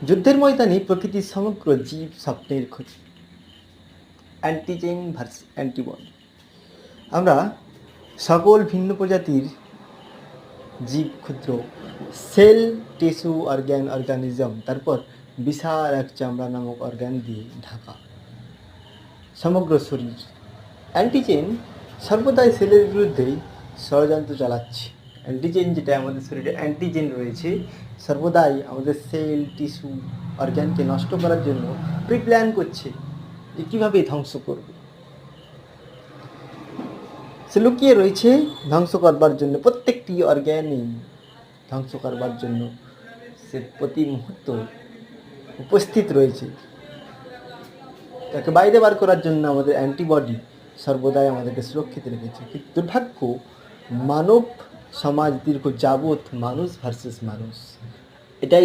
যুদ্ধের ময়দানে প্রকৃতির সমগ্র জীব স্বপ্নের খোঁজ। Antigen versus antibody. আমরা সকল ভিন্ন প্রজাতির জীব, ক্ষুদ্র সেল, টিস্যু, অর্গানিজম, তারপর বিশাল এক চামড়া নামক অর্গান দিয়ে ঢাকা সমগ্র শরীর। অ্যান্টিজেন সর্বদাই সেলের বিরুদ্ধেই ষড়যন্ত্র চালাচ্ছে। অ্যান্টিজেন, যেটা আমাদের শরীরে অ্যান্টিজেন রয়েছে, সর্বদাই আমাদের সেল, টিস্যু, অর্গানকে নষ্ট করার জন্য প্রিপ্ল্যান করছে যে কীভাবে ধ্বংস করবে। সে লুকিয়ে রয়েছে ধ্বংস করবার জন্য, প্রত্যেকটি অর্গ্যানই ধ্বংস করবার জন্য সে প্রতি মুহূর্ত উপস্থিত রয়েছে। তাকে বাইরে বার করার জন্য আমাদের অ্যান্টিবডি সর্বদাই আমাদেরকে সুরক্ষিত রেখেছে। কিন্তু দুর্ভাগ্য, মানব সমাজ দীর্ঘ যাবৎ মানুষ ভার্সেস মানুষ, এটাই